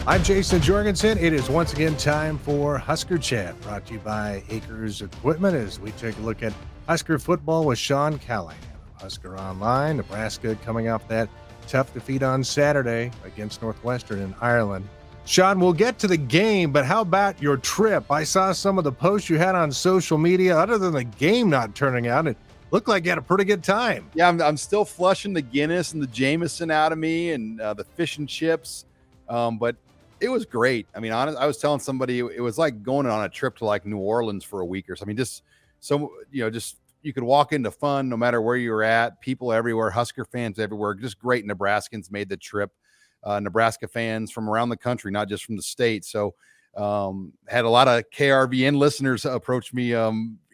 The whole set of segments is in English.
I'm Jayson Jorgensen. It is once again time for Husker Chat, brought to you by Acres Equipment, as we take a look at Husker football with Sean Callahan of HuskerOnline. Nebraska coming off that tough defeat on Saturday against Northwestern in Ireland. Sean, we'll get to the game, but how about your trip? I saw some of the posts you had on social media. Other than the game not turning out, it looked like you had a pretty good time. Yeah, I'm still flushing the Guinness and the Jameson out of me and the fish and chips, but it was great. I mean, honestly, I was telling somebody it was like going on a trip to like New Orleans for a week or something. Just you could walk into fun no matter where you were at. People everywhere, Husker fans everywhere. Just great Nebraskans made the trip. Nebraska fans from around the country, not just from the state. So had a lot of KRVN listeners approach me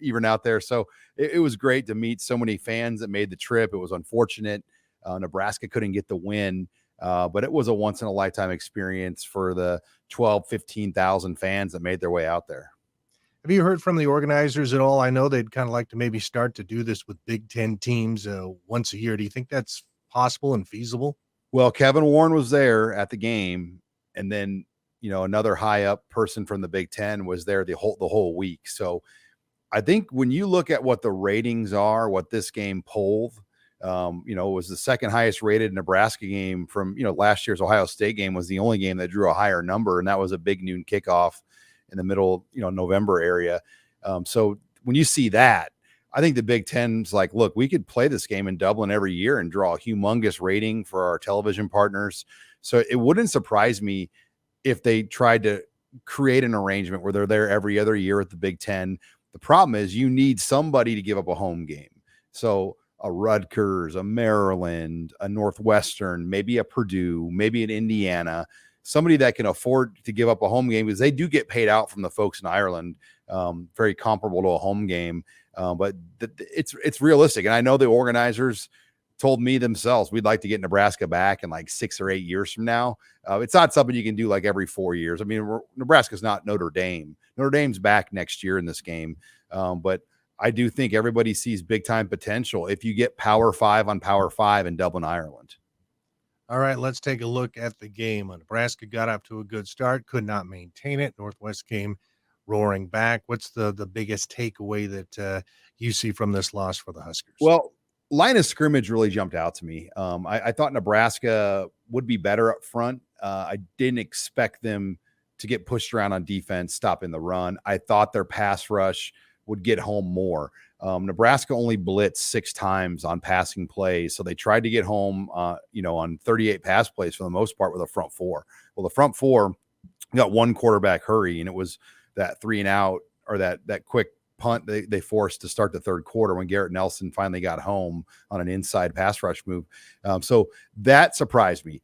even out there. So it was great to meet so many fans that made the trip. It was unfortunate Nebraska couldn't get the win. But it was a once in a lifetime experience for the 12, 15,000 fans that made their way out there. Have you heard from the organizers at all? I know they'd kind of like to maybe start to do this with Big Ten teams once a year. Do you think that's possible and feasible? Well, Kevin Warren was there at the game, and then, another high up person from the Big Ten was there the whole week. So I think when you look at what the ratings are, what this game polled, it was the second highest rated Nebraska game from, last year's Ohio State game was the only game that drew a higher number. And that was a big noon kickoff in the middle, November area. So when you see that, I think the Big Ten's like, look, we could play this game in Dublin every year and draw a humongous rating for our television partners. So it wouldn't surprise me if they tried to create an arrangement where they're there every other year at the Big Ten. The problem is you need somebody to give up a home game. So a Rutgers, a Maryland, a Northwestern, maybe a Purdue, maybe an Indiana, somebody that can afford to give up a home game, because they do get paid out from the folks in Ireland, very comparable to a home game. But it's realistic. And I know the organizers told me themselves, we'd like to get Nebraska back in like 6 or 8 years from now. It's not something you can do like every 4 years. I mean, Nebraska's not Notre Dame. Notre Dame's back next year in this game. But I do think everybody sees big time potential if you get Power 5 on Power 5 in Dublin, Ireland. All right, let's take a look at the game. Nebraska got up to a good start, could not maintain it. Northwest came roaring back. What's the biggest takeaway that you see from this loss for the Huskers? Well, line of scrimmage really jumped out to me. I thought Nebraska would be better up front. I didn't expect them to get pushed around on defense, stopping the run. I thought their pass rush would get home more. Nebraska only blitzed 6 times on passing plays. So they tried to get home, on 38 pass plays for the most part with a front four. Well, the front four got one quarterback hurry, and it was that 3 and out, or that quick punt they forced to start the third quarter when Garrett Nelson finally got home on an inside pass rush move. So that surprised me.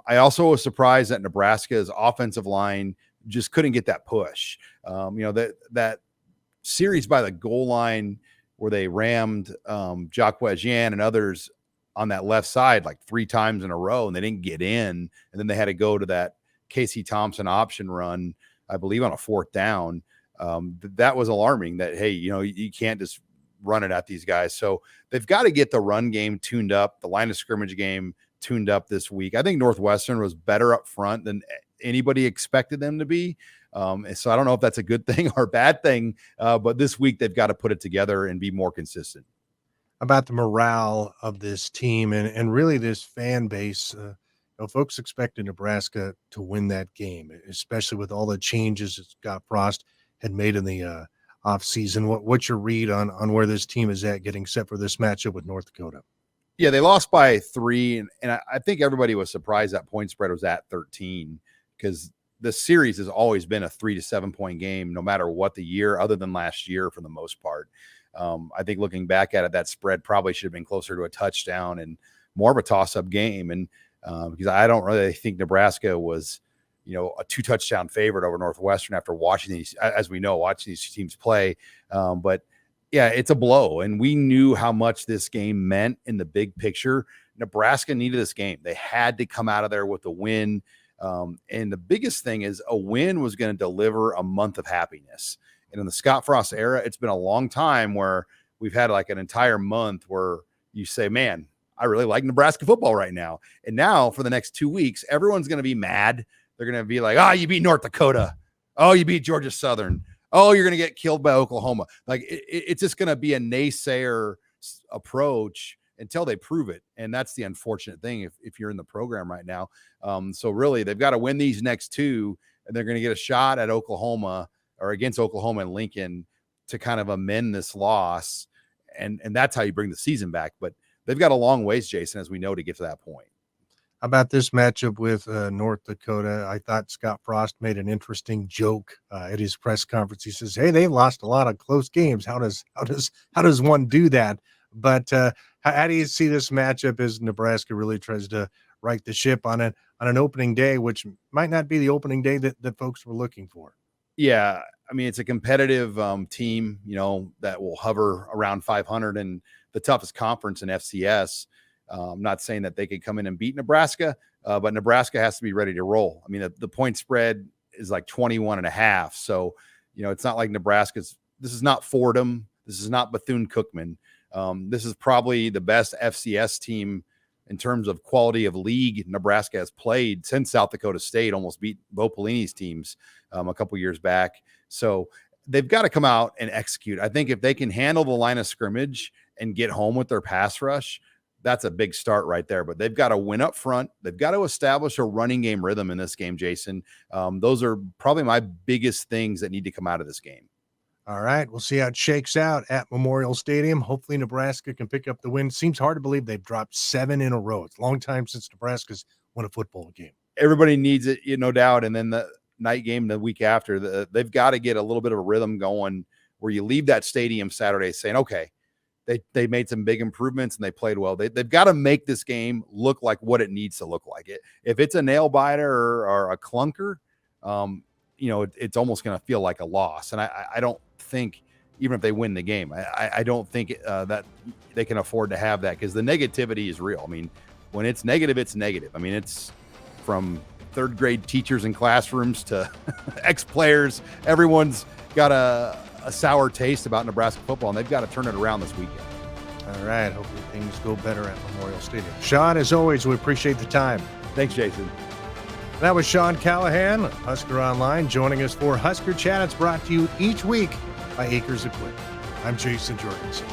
I also was surprised that Nebraska's offensive line just couldn't get that push. That series by the goal line where they rammed Jacques Wejian and others on that left side like 3 times in a row, and they didn't get in. And then they had to go to that Casey Thompson option run, I believe on a 4th down. That was alarming that, hey, you can't just run it at these guys. So they've got to get the run game tuned up, the line of scrimmage game tuned up this week. I think Northwestern was better up front than anybody expected them to be. So I don't know if that's a good thing or a bad thing, but this week they've got to put it together and be more consistent. About the morale of this team and really this fan base, folks expected Nebraska to win that game, especially with all the changes that Scott Frost had made in the off season. What's your read on where this team is at getting set for this matchup with North Dakota? Yeah, they lost by 3, and I think everybody was surprised that point spread was at 13, because the series has always been a 3 to 7 point game, no matter what the year, other than last year for the most part. I think looking back at it, that spread probably should have been closer to a touchdown and more of a toss-up game. And because I don't really think Nebraska was, a 2 touchdown favorite over Northwestern after watching these, as we know, watching these teams play. But yeah, it's a blow. And we knew how much this game meant in the big picture. Nebraska needed this game. They had to come out of there with a win. And the biggest thing is a win was going to deliver a month of happiness. And in the Scott Frost era, it's been a long time where we've had like an entire month where you say, man, I really like Nebraska football right now. And now for the next 2 weeks, everyone's going to be mad. they're going to be like, oh, you beat North Dakota. Oh, you beat Georgia Southern. Oh, you're going to get killed by Oklahoma. Like it's just going to be a naysayer approach until they prove it. And that's the unfortunate thing if you're in the program right now. So really they've got to win these next two, and they're going to get a shot at Oklahoma or against Oklahoma and Lincoln to kind of amend this loss. And that's how you bring the season back. But they've got a long ways, Jason, as we know, to get to that point. How about this matchup with North Dakota? I thought Scott Frost made an interesting joke at his press conference. He says, "Hey, they've lost a lot of close games. How does one do that?" But how do you see this matchup as Nebraska really tries to right the ship on an opening day, which might not be the opening day that folks were looking for? Yeah, I mean, it's a competitive team, that will hover around 500 and the toughest conference in FCS. I'm not saying that they could come in and beat Nebraska, but Nebraska has to be ready to roll. I mean, the point spread is like 21.5. So, it's not like this is not Fordham. This is not Bethune-Cookman. This is probably the best FCS team in terms of quality of league Nebraska has played since South Dakota State almost beat Bo Pelini's teams a couple years back. So they've got to come out and execute. I think if they can handle the line of scrimmage and get home with their pass rush, that's a big start right there. But they've got to win up front. They've got to establish a running game rhythm in this game, Jason. Those are probably my biggest things that need to come out of this game. All right, we'll see how it shakes out at Memorial Stadium. Hopefully Nebraska can pick up the win. Seems hard to believe they've dropped 7 in a row. It's a long time since Nebraska's won a football game. Everybody needs it, no doubt. And then the night game the week after, they've got to get a little bit of a rhythm going where you leave that stadium Saturday saying, okay, they made some big improvements and they played well. They've got to make this game look like what it needs to look like. If it's a nail biter or a clunker, it's almost going to feel like a loss. And I don't think, even if they win the game, I don't think that they can afford to have that, because the negativity is real. I mean, when it's negative, it's negative. I mean, it's from third grade teachers in classrooms to ex-players. Everyone's got a sour taste about Nebraska football, and they've got to turn it around this weekend. All right. Hopefully things go better at Memorial Stadium. Sean, as always, we appreciate the time. Thanks, Jason. That was Sean Callahan, Husker Online, joining us for Husker Chat. It's brought to you each week by Acres Equipment. I'm Jayson Jorgensen.